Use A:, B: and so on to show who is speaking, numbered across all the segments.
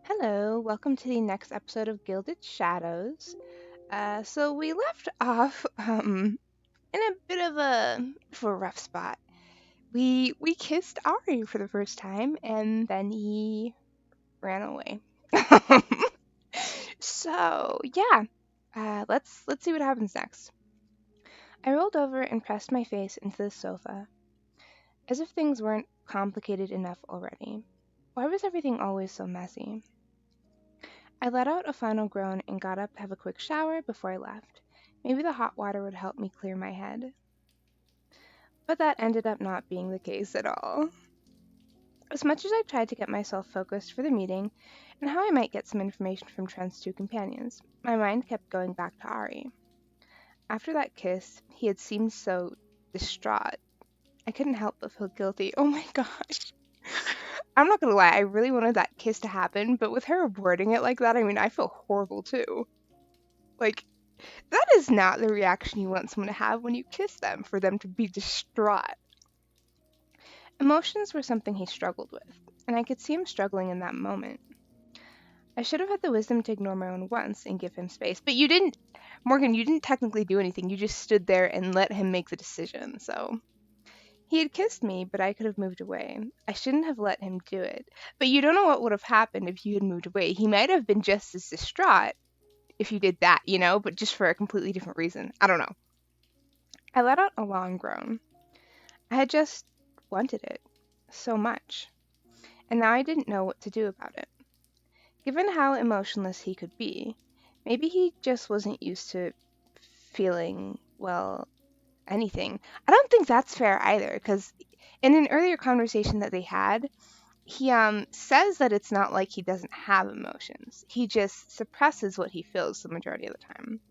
A: Hello, welcome to the next episode of Gilded Shadows. So we left off in a bit of a rough spot. We kissed Ari for the first time, and then he ran away. So yeah, let's see what happens next. I rolled over and pressed my face into the sofa, as if things weren't complicated enough already. Why was everything always so messy? I let out a final groan and got up to have a quick shower before I left. Maybe the hot water would help me clear my head. But that ended up not being the case at all. As much as I tried to get myself focused for the meeting and how I might get some information from Trent's two companions, my mind kept going back to Ari. After that kiss, he had seemed so distraught. I couldn't help but feel guilty. Oh my gosh. I'm not gonna lie, I really wanted that kiss to happen, but with her wording it like that, I feel horrible too. Like, that is not the reaction you want someone to have when you kiss them, for them to be distraught. Emotions were something he struggled with, and I could see him struggling in that moment. I should have had the wisdom to ignore my own once and give him space. But you didn't, Morgan, you didn't technically do anything. You just stood there and let him make the decision, so. He had kissed me, but I could have moved away. I shouldn't have let him do it. But you don't know what would have happened if you had moved away. He might have been just as distraught if you did that, but just for a completely different reason. I don't know. I let out a long groan. I had just wanted it so much, and now I didn't know what to do about it. Given how emotionless he could be, maybe he just wasn't used to feeling, well, anything. I don't think that's fair either, because in an earlier conversation that they had, he says that it's not like he doesn't have emotions. He just suppresses what he feels the majority of the time.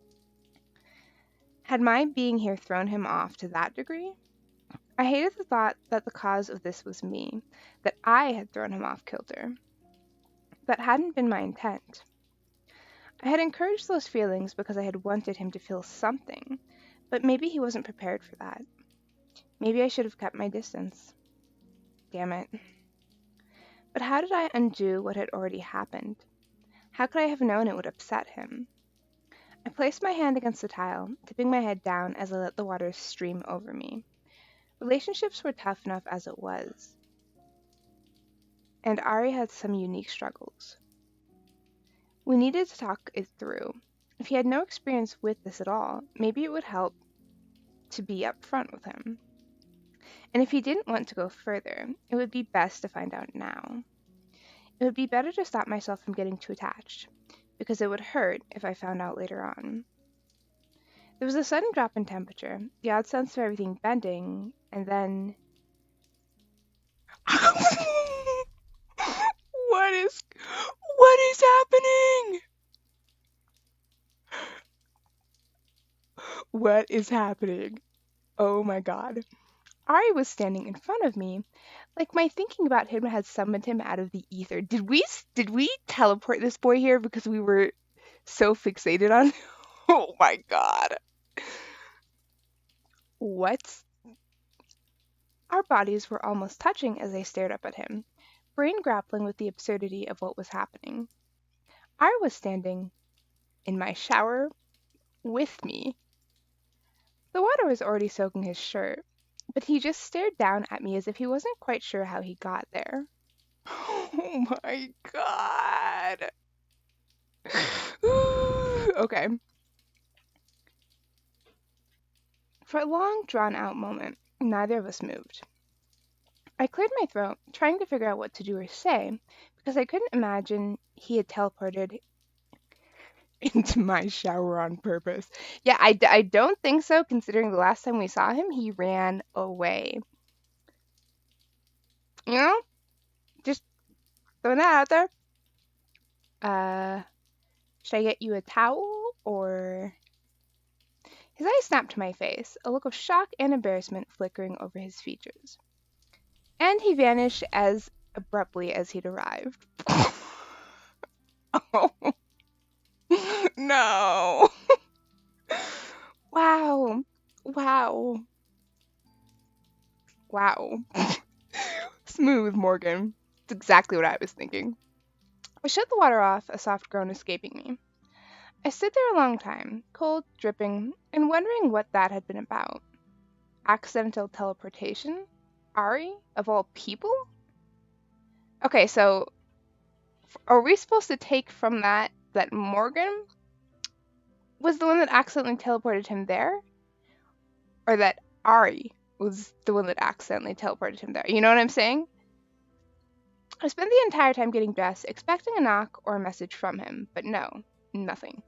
A: Had my being here thrown him off to that degree? I hated the thought that the cause of this was me, that I had thrown him off kilter. That hadn't been my intent. I had encouraged those feelings because I had wanted him to feel something, but maybe he wasn't prepared for that. Maybe I should have kept my distance. Damn it. But how did I undo what had already happened? How could I have known it would upset him? I placed my hand against the tile, tipping my head down as I let the water stream over me. Relationships were tough enough as it was, and Ari had some unique struggles. We needed to talk it through. If he had no experience with this at all, maybe it would help to be upfront with him. And if he didn't want to go further, it would be best to find out now. It would be better to stop myself from getting too attached, because it would hurt if I found out later on. There was a sudden drop in temperature, the odd sense of everything bending, and then. What is what is happening? What is happening? Oh my god. Ari was standing in front of me, like my thinking about him had summoned him out of the ether. Did we teleport this boy here because we were so fixated on him? Oh my god. What? Our bodies were almost touching as I stared up at him, brain grappling with the absurdity of what was happening. Ari was standing in my shower with me. The water was already soaking his shirt, but he just stared down at me as if he wasn't quite sure how he got there. Oh my god. Okay. For a long, drawn out moment, neither of us moved. I cleared my throat, trying to figure out what to do or say, because I couldn't imagine he had teleported into my shower on purpose. Yeah, I don't think so, considering the last time we saw him, he ran away. You know? Just throwing that out there. Should I get you a towel, or. His eyes snapped to my face, a look of shock and embarrassment flickering over his features. And he vanished as abruptly as he'd arrived. Oh, no. Wow. Wow. Wow. Smooth, Morgan. That's exactly what I was thinking. I shut the water off, a soft groan escaping me. I stood there a long time, cold, dripping, and wondering what that had been about. Accidental teleportation? Ari? Of all people? Okay, so are we supposed to take from that Morgan was the one that accidentally teleported him there? Or that Ari was the one that accidentally teleported him there? You know what I'm saying? I spent the entire time getting dressed, expecting a knock or a message from him, but no, nothing.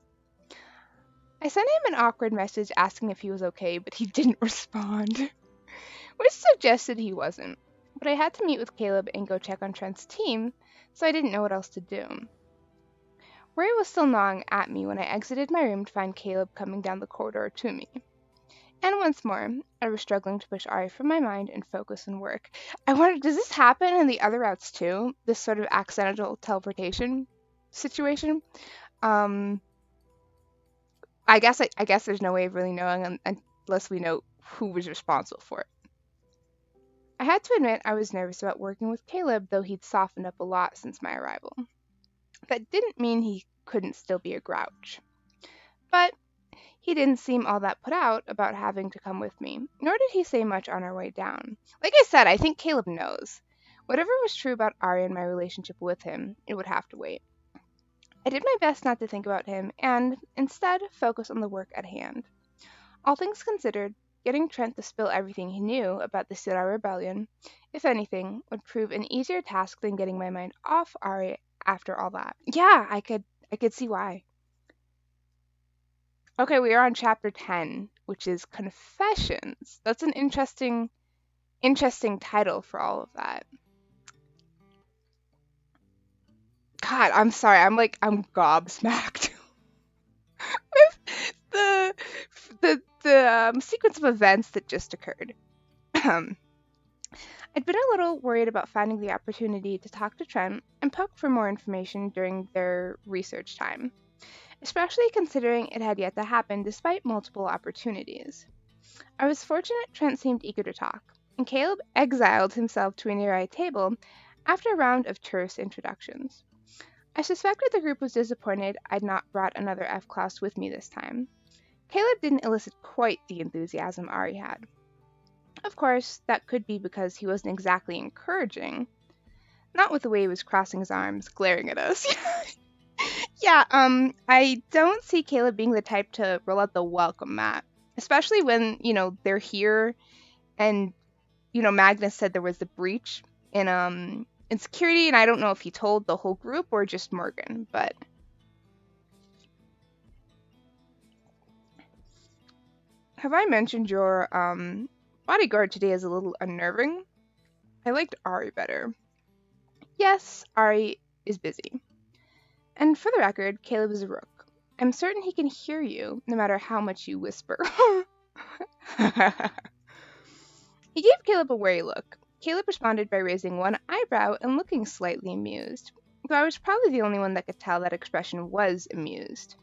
A: I sent him an awkward message asking if he was okay, but he didn't respond, which suggested he wasn't. But I had to meet with Caleb and go check on Trent's team, so I didn't know what else to do. Worry was still gnawing at me when I exited my room to find Caleb coming down the corridor to me. And once more, I was struggling to push Ari from my mind and focus on work. I wonder, does this happen in the other routes too? This sort of accidental teleportation situation? Um, I guess there's no way of really knowing unless we know who was responsible for it. I had to admit I was nervous about working with Caleb, though he'd softened up a lot since my arrival. That didn't mean he couldn't still be a grouch. But he didn't seem all that put out about having to come with me, nor did he say much on our way down. Like I said, I think Caleb knows. Whatever was true about Ari and my relationship with him, it would have to wait. I did my best not to think about him and, instead, focus on the work at hand. All things considered, getting Trent to spill everything he knew about the Sira rebellion, if anything, would prove an easier task than getting my mind off Ari after all that. Yeah, I could see why. Okay, we are on chapter 10, which is Confessions. That's an interesting title for all of that. God, I'm sorry. I'm gobsmacked with the sequence of events that just occurred. I'd been a little worried about finding the opportunity to talk to Trent and poke for more information during their research time, especially considering it had yet to happen despite multiple opportunities. I was fortunate Trent seemed eager to talk, and Caleb exiled himself to a nearby table after a round of terse introductions. I suspected the group was disappointed I'd not brought another F class with me this time. Caleb didn't elicit quite the enthusiasm Ari had. Of course, that could be because he wasn't exactly encouraging, not with the way he was crossing his arms, glaring at us. Yeah, I don't see Caleb being the type to roll out the welcome mat, especially when, they're here and, Magnus said there was the breach in security, and I don't know if he told the whole group or just Morgan, but have I mentioned your bodyguard today is a little unnerving? I liked Ari better. Yes, Ari is busy. And for the record, Caleb is a rook. I'm certain he can hear you, no matter how much you whisper. He gave Caleb a wary look. Caleb responded by raising one eyebrow and looking slightly amused, though I was probably the only one that could tell that expression was amused.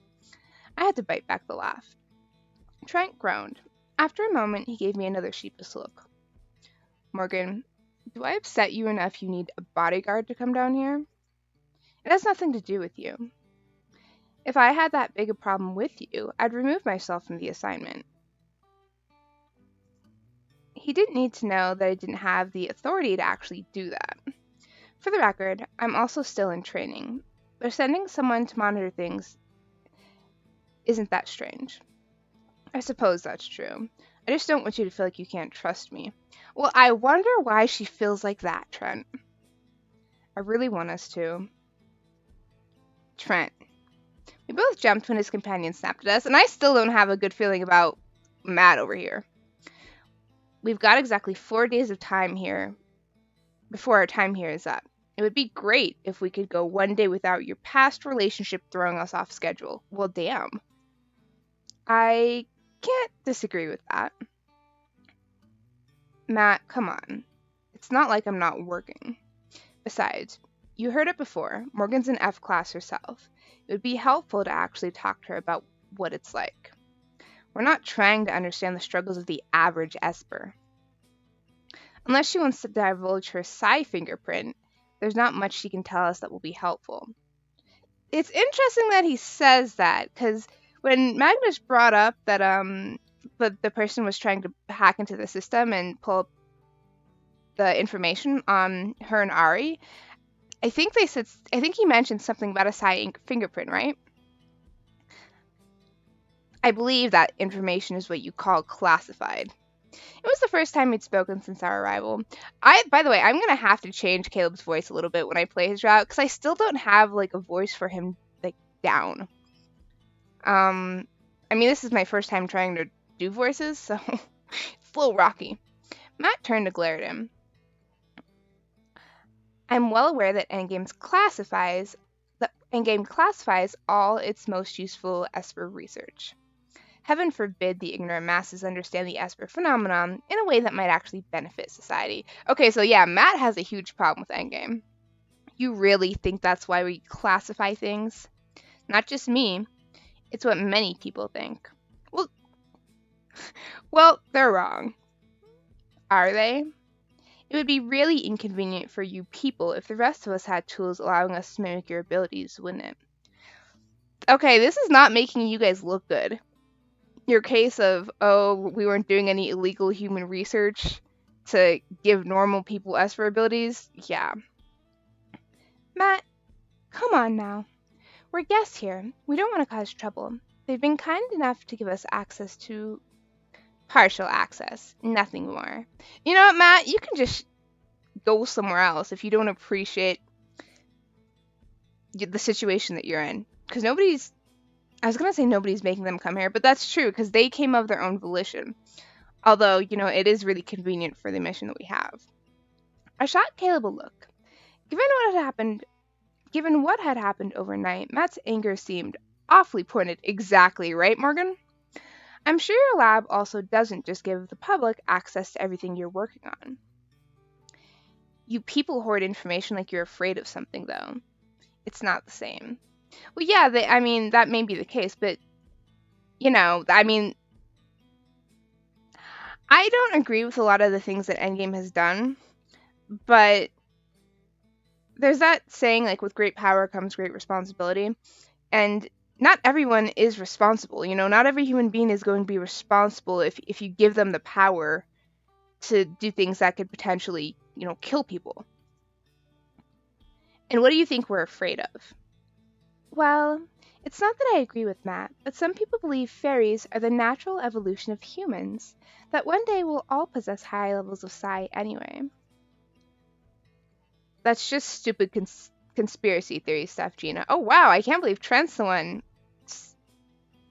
A: I had to bite back the laugh. Trent groaned. After a moment, he gave me another sheepish look. Morgan, do I upset you enough you need a bodyguard to come down here? It has nothing to do with you. If I had that big a problem with you, I'd remove myself from the assignment. He didn't need to know that I didn't have the authority to actually do that. For the record, I'm also still in training, but sending someone to monitor things isn't that strange. I suppose that's true. I just don't want you to feel like you can't trust me. Well, I wonder why she feels like that, Trent. I really want us to. Trent. We both jumped when his companion snapped at us, and I still don't have a good feeling about Matt over here. We've got exactly 4 days of time here before our time here is up. It would be great if we could go 1 day without your past relationship throwing us off schedule. Well, damn. I can't disagree with that. Matt, come on. It's not like I'm not working. Besides, you heard it before. Morgan's an F class herself. It would be helpful to actually talk to her about what it's like. We're not trying to understand the struggles of the average Esper. Unless she wants to divulge her psi fingerprint, there's not much she can tell us that will be helpful. It's interesting that he says that, because when Magnus brought up that the person was trying to hack into the system and pull up the information on her and Ari, I think he mentioned something about a fingerprint, right? I believe that information is what you call classified. It was the first time he'd spoken since our arrival. By the way, I'm gonna have to change Caleb's voice a little bit when I play his route, because I still don't have like a voice for him like down. I mean, this is my first time trying to do voices, so it's a little rocky. Matt turned to glare at him. I'm well aware that Endgame classifies all its most useful Esper research. Heaven forbid the ignorant masses understand the Esper phenomenon in a way that might actually benefit society. Okay, so yeah, Matt has a huge problem with Endgame. You really think that's why we classify things? Not just me. It's what many people think. Well, well, they're wrong. Are they? It would be really inconvenient for you people if the rest of us had tools allowing us to mimic your abilities, wouldn't it? Okay, this is not making you guys look good. Your case of, oh, we weren't doing any illegal human research to give normal people Esper abilities, yeah. Matt, come on now. We're guests here. We don't want to cause trouble. They've been kind enough to give us access to partial access, nothing more. You know what, Matt? You can just go somewhere else if you don't appreciate the situation that you're in. Because I was going to say nobody's making them come here, but that's true because they came of their own volition. Although, it is really convenient for the mission that we have. I shot Caleb a look. Given what had happened overnight, Matt's anger seemed awfully pointed. Exactly, right, Morgan? I'm sure your lab also doesn't just give the public access to everything you're working on. You people hoard information like you're afraid of something, though. It's not the same. Well, yeah, that may be the case, but, I don't agree with a lot of the things that Endgame has done, but there's that saying, like, with great power comes great responsibility, and not everyone is responsible. Not every human being is going to be responsible if you give them the power to do things that could potentially, kill people. And what do you think we're afraid of? Well, it's not that I agree with Matt, but some people believe fairies are the natural evolution of humans, that one day we'll all possess high levels of psi anyway. That's just stupid conspiracy theory stuff, Gina. Oh wow, I can't believe Trent's the one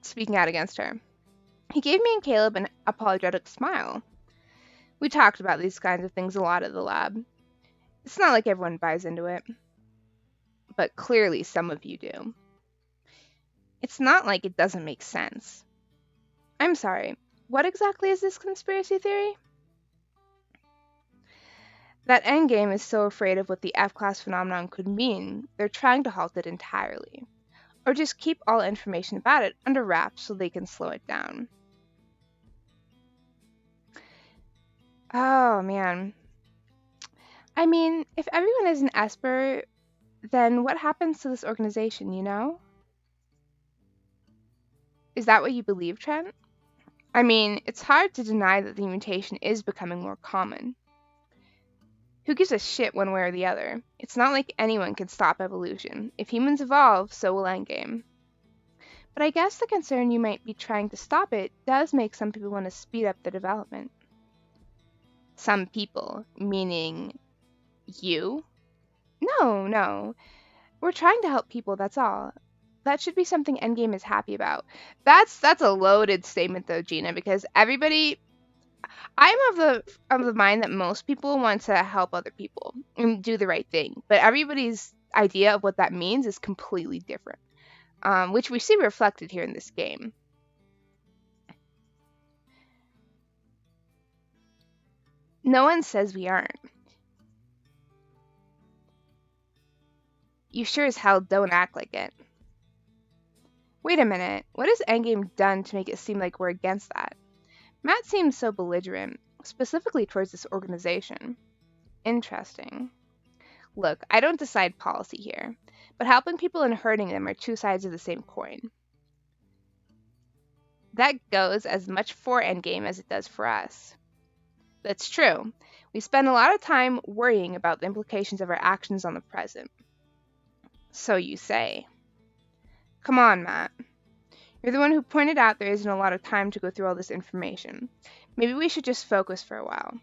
A: speaking out against her. He gave me and Caleb an apologetic smile. We talked about these kinds of things a lot at the lab. It's not like everyone buys into it. But clearly some of you do. It's not like it doesn't make sense. I'm sorry, what exactly is this conspiracy theory? That Endgame is so afraid of what the F-class phenomenon could mean, they're trying to halt it entirely. Or just keep all information about it under wraps so they can slow it down. Oh, man. I mean, if everyone is an Esper, then what happens to this organization, Is that what you believe, Trent? I mean, it's hard to deny that the mutation is becoming more common. Who gives a shit one way or the other? It's not like anyone can stop evolution. If humans evolve, so will Endgame. But I guess the concern you might be trying to stop it does make some people want to speed up the development. Some people, meaning you? No. We're trying to help people, that's all. That should be something Endgame is happy about. That's a loaded statement though, Gina, because I'm of the mind that most people want to help other people and do the right thing, but everybody's idea of what that means is completely different, which we see reflected here in this game. No one says we aren't. You sure as hell don't act like it. Wait a minute, what has Endgame done to make it seem like we're against that? Matt seems so belligerent, specifically towards this organization. Interesting. Look, I don't decide policy here. but helping people and hurting them are two sides of the same coin. That goes as much for Endgame as it does for us. That's true. We spend a lot of time worrying about the implications of our actions on the present. So you say. Come on, Matt. You're the one who pointed out there isn't a lot of time to go through all this information. Maybe we should just focus for a while.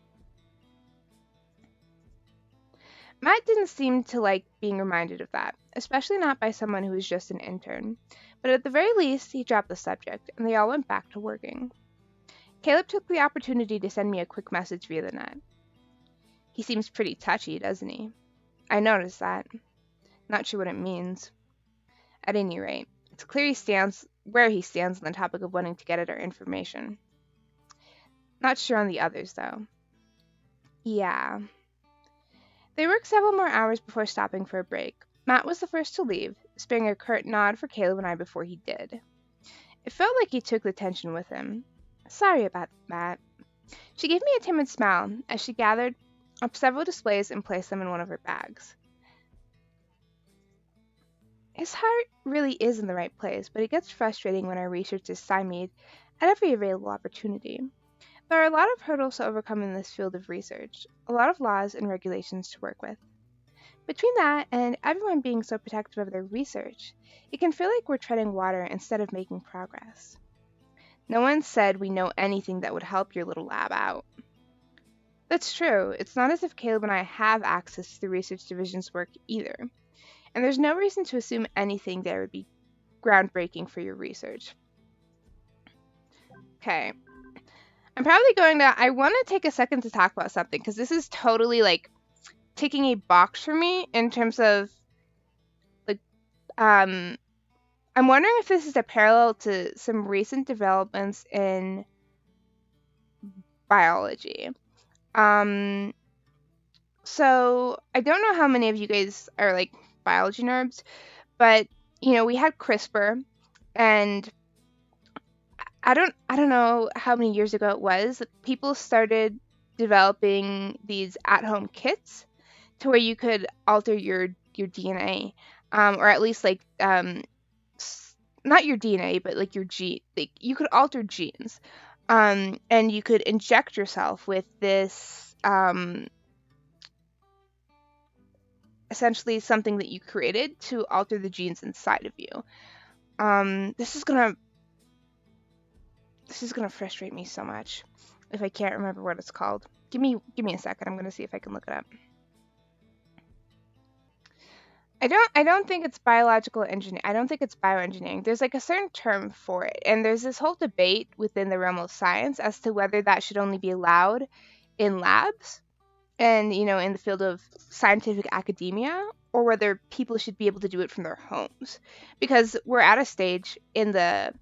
A: Matt didn't seem to like being reminded of that, especially not by someone who was just an intern. But at the very least, he dropped the subject, and they all went back to working. Caleb took the opportunity to send me a quick message via the net. He seems pretty touchy, doesn't he? I noticed that. Not sure what it means. At any rate, it's clear he stands where he stands on the topic of wanting to get at our information. Not sure on the others, though. Yeah. They worked several more hours before stopping for a break. Matt was the first to leave, sparing a curt nod for Caleb and I before he did. It felt like he took the tension with him. Sorry about that. She gave me a timid smile as she gathered up several displays and placed them in one of her bags. His heart really is in the right place, but it gets frustrating when our research is stymied at every available opportunity. There are a lot of hurdles to overcome in this field of research, a lot of laws and regulations to work with. Between that and everyone being so protective of their research, it can feel like we're treading water instead of making progress. No one said we know anything that would help your little lab out. That's true. It's not as if Caleb and I have access to the research division's work either, and there's no reason to assume anything there would be groundbreaking for your research. Okay. I want to take a second to talk about something, because this is totally, ticking a box for me in terms of, I'm wondering if this is a parallel to some recent developments in biology. So I don't know how many of you guys are, biology nerds, but, we had CRISPR, and I don't know how many years ago it was that people started developing these at-home kits to where you could alter your DNA, or at least not your DNA, but your gene. You could alter genes, and you could inject yourself with this essentially something that you created to alter the genes inside of you. This is gonna frustrate me so much if I can't remember what it's called. Give me a second. I'm gonna see if I can look it up. I don't think it's biological engineering. I don't think it's bioengineering. There's a certain term for it, and there's this whole debate within the realm of science as to whether that should only be allowed in labs and in the field of scientific academia, or whether people should be able to do it from their homes, because we're at a stage in the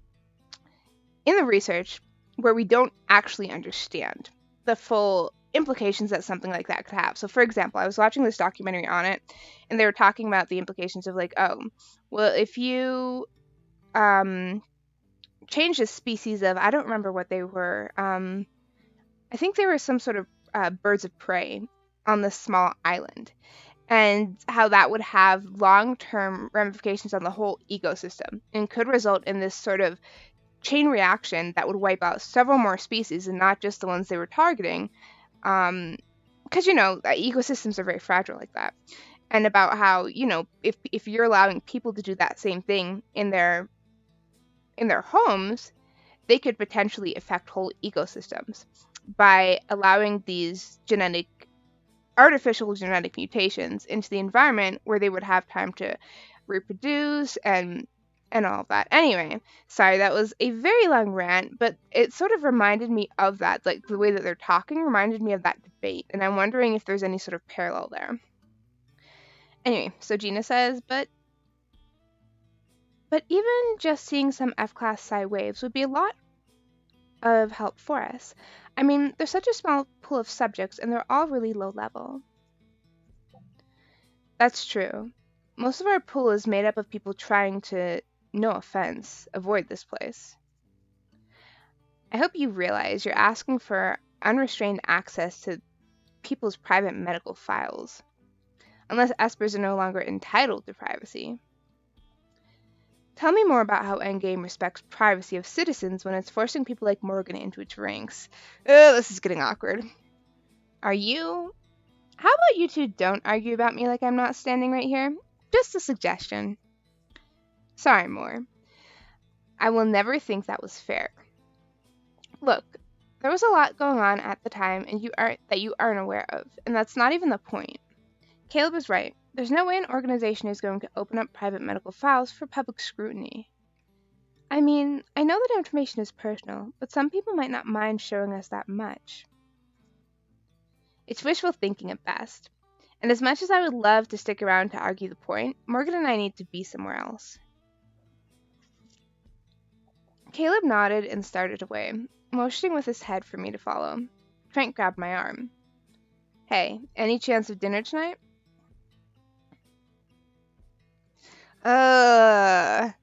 A: research where we don't actually understand the full implications that something like that could have. So, for example, I was watching this documentary on it, and they were talking about the implications of if you change the species of, I don't remember what they were. I think they were some sort of birds of prey on this small island, and how that would have long-term ramifications on the whole ecosystem and could result in this sort of chain reaction that would wipe out several more species and not just the ones they were targeting, because ecosystems are very fragile like that, and about how if you're allowing people to do that same thing in their homes, they could potentially affect whole ecosystems by allowing these artificial genetic mutations into the environment where they would have time to reproduce and all of that. Anyway, sorry, that was a very long rant, but it sort of reminded me of that. The way that they're talking reminded me of that debate, and I'm wondering if there's any sort of parallel there. Anyway, so Gina says, but even just seeing some F-class psi waves would be a lot of help for us. I mean, there's such a small pool of subjects, and they're all really low level. That's true. Most of our pool is made up of people trying to, no offense, avoid this place. I hope you realize you're asking for unrestrained access to people's private medical files. unless espers are no longer entitled to privacy. Tell me more about how Endgame respects privacy of citizens when it's forcing people like Morgan into its ranks. This is getting awkward. Are you? How about you two don't argue about me like I'm not standing right here? Just a suggestion. Sorry, Moore. I will never think that was fair. Look, there was a lot going on at the time that you aren't aware of, and that's not even the point. Caleb is right. There's no way an organization is going to open up private medical files for public scrutiny. I mean, I know that information is personal, but some people might not mind showing us that much. It's wishful thinking at best. And as much as I would love to stick around to argue the point, Morgan and I need to be somewhere else. Caleb nodded and started away, motioning with his head for me to follow. Trent grabbed my arm. Hey, any chance of dinner tonight? I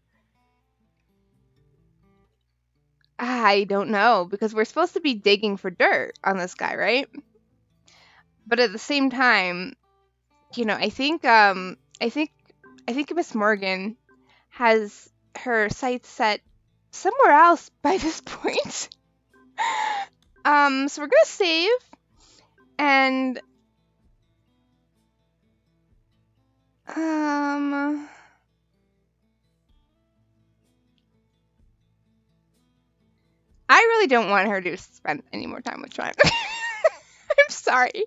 A: don't know, because we're supposed to be digging for dirt on this guy, right? But at the same time, I think Miss Morgan has her sights set somewhere else by this point. So we're gonna save, and I really don't want her to spend any more time with Trent. I'm sorry.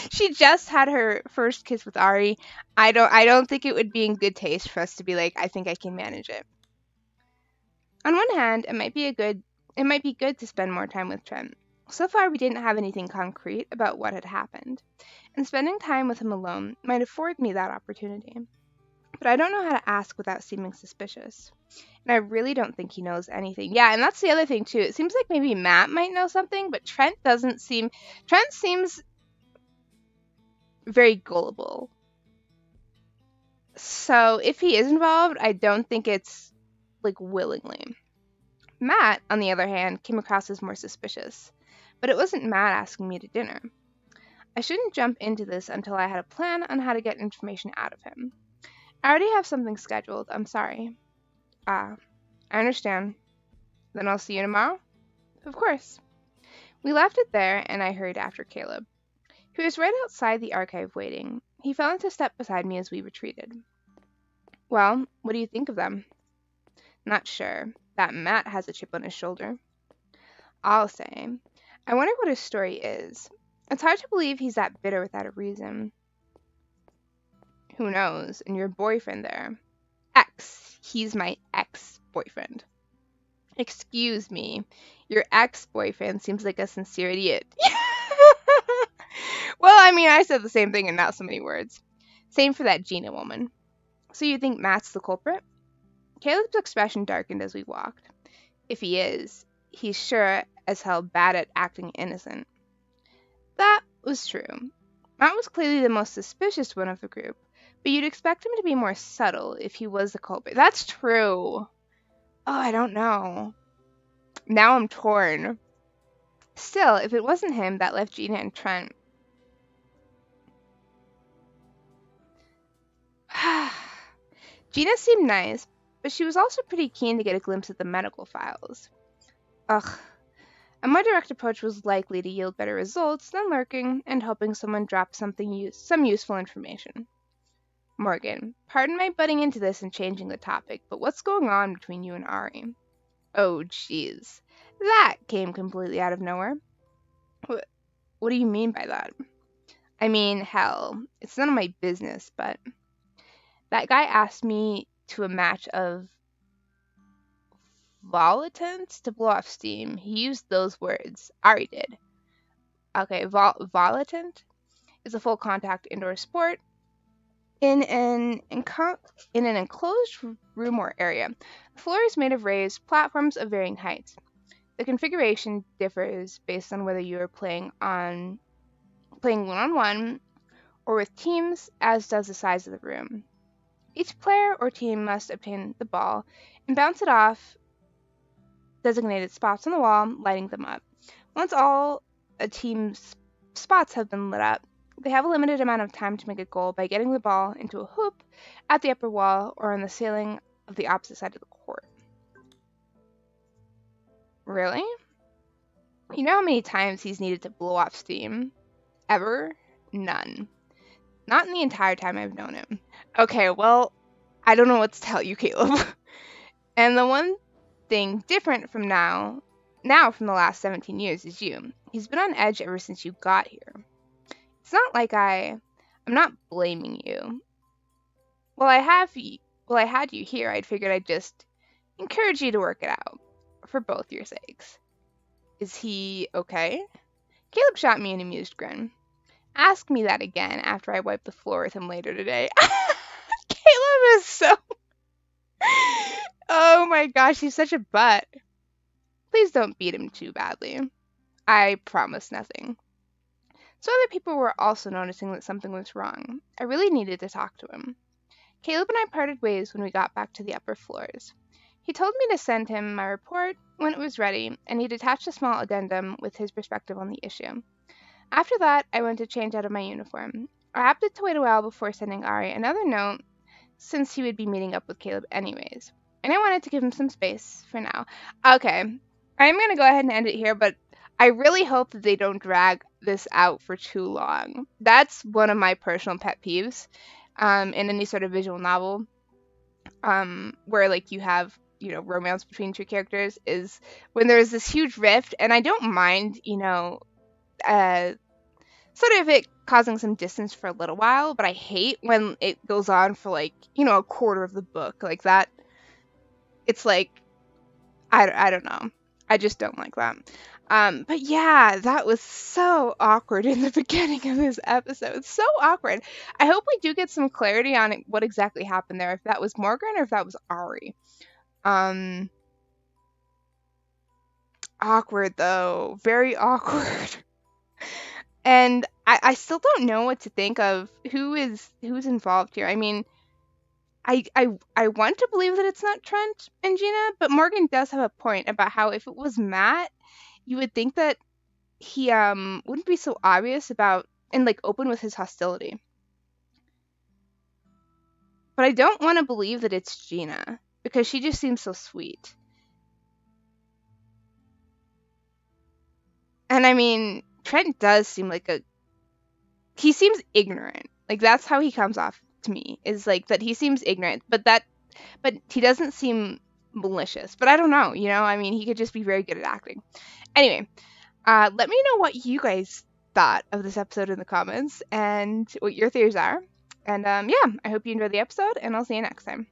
A: She just had her first kiss with Ari. I don't think it would be in good taste for us to be like, I think I can manage it. On one hand, it might be good to spend more time with Trent. So far, we didn't have anything concrete about what had happened, and spending time with him alone might afford me that opportunity. But I don't know how to ask without seeming suspicious. And I really don't think he knows anything. Yeah, and that's the other thing too. It seems like maybe Matt might know something, but Trent seems very gullible. So if he is involved, I don't think it's like willingly. Matt, on the other hand, came across as more suspicious. But it wasn't Matt asking me to dinner. I shouldn't jump into this until I had a plan on how to get information out of him. I already have something scheduled, I'm sorry. Ah, I understand. Then I'll see you tomorrow? Of course. We left it there, and I hurried after Caleb. He was right outside the archive waiting. He fell into step beside me as we retreated. Well, what do you think of them? Not sure. That Matt has a chip on his shoulder. I'll say. I wonder what his story is. It's hard to believe he's that bitter without a reason. Who knows? And your boyfriend there. Ex. He's my ex-boyfriend. Excuse me. Your ex-boyfriend seems like a sincere idiot. Well, I mean, I said the same thing in not so many words. Same for that Gina woman. So you think Matt's the culprit? Caleb's expression darkened as we walked. If he is, he's sure as hell bad at acting innocent. That was true. Matt was clearly the most suspicious one of the group, but you'd expect him to be more subtle if he was the culprit. That's true. Oh, I don't know. Now I'm torn. Still, if it wasn't him that left Gina and Trent. Gina seemed nice, but she was also pretty keen to get a glimpse at the medical files. Ugh. A more direct approach was likely to yield better results than lurking and hoping someone dropped some useful information. Morgan, pardon my butting into this and changing the topic, but what's going on between you and Ari? Oh, jeez. That came completely out of nowhere. What do you mean by that? I mean, hell, it's none of my business, but that guy asked me to a match of volitants to blow off steam. He used those words. Ari did. Okay, volitant is a full contact indoor sport in an enclosed room or area. The floor is made of raised platforms of varying heights. The configuration differs based on whether you are playing one-on-one or with teams, as does the size of the room. Each player or team must obtain the ball and bounce it off designated spots on the wall, lighting them up. Once all a team's spots have been lit up, They have a limited amount of time to make a goal by getting the ball into a hoop at the upper wall or on the ceiling of the opposite side of the court. Really? You know how many times he's needed to blow off steam? Ever? None. Not in the entire time I've known him. Okay, well, I don't know what to tell you, Caleb. And the one thing different from now from the last 17 years is you. He's been on edge ever since you got here. It's not like I'm not blaming you. Well, I had you here, I'd figured I'd just encourage you to work it out for both your sakes. Is he okay? Caleb shot me an amused grin. Ask me that again after I wipe the floor with him later today. Caleb is so. Oh my gosh, he's such a butt. Please don't beat him too badly. I promise nothing. So other people were also noticing that something was wrong. I really needed to talk to him. Caleb and I parted ways when we got back to the upper floors. He told me to send him my report when it was ready, and he'd attached a small addendum with his perspective on the issue. After that, I went to change out of my uniform. I opted to wait a while before sending Ari another note, since he would be meeting up with Caleb anyways. And I wanted to give him some space for now. Okay, I'm going to go ahead and end it here, but I really hope that they don't drag this out for too long. That's one of my personal pet peeves in any sort of visual novel where, like, you have, you know, romance between two characters, is when there's this huge rift, and I don't mind, you know, sort of it causing some distance for a little while, but I hate when it goes on for, like, you know, a quarter of the book. Like that, it's like, I don't know. I just don't like that. But yeah, that was so awkward in the beginning of this episode. So awkward. I hope we do get some clarity on what exactly happened there, if that was Morgan or if that was Ari. Awkward though. Very awkward. And I still don't know what to think of who's involved here. I mean, I want to believe that it's not Trent and Gina, but Morgan does have a point about how if it was Matt, you would think that he wouldn't be so obvious about and like open with his hostility. But I don't want to believe that it's Gina because she just seems so sweet. And I mean, Trent does seem like he seems ignorant. Like that's how he comes off to me, is like that he seems ignorant, but he doesn't seem malicious. But I don't know, you know? I mean, he could just be very good at acting. Anyway, let me know what you guys thought of this episode in the comments and what your theories are. And yeah, I hope you enjoyed the episode, and I'll see you next time.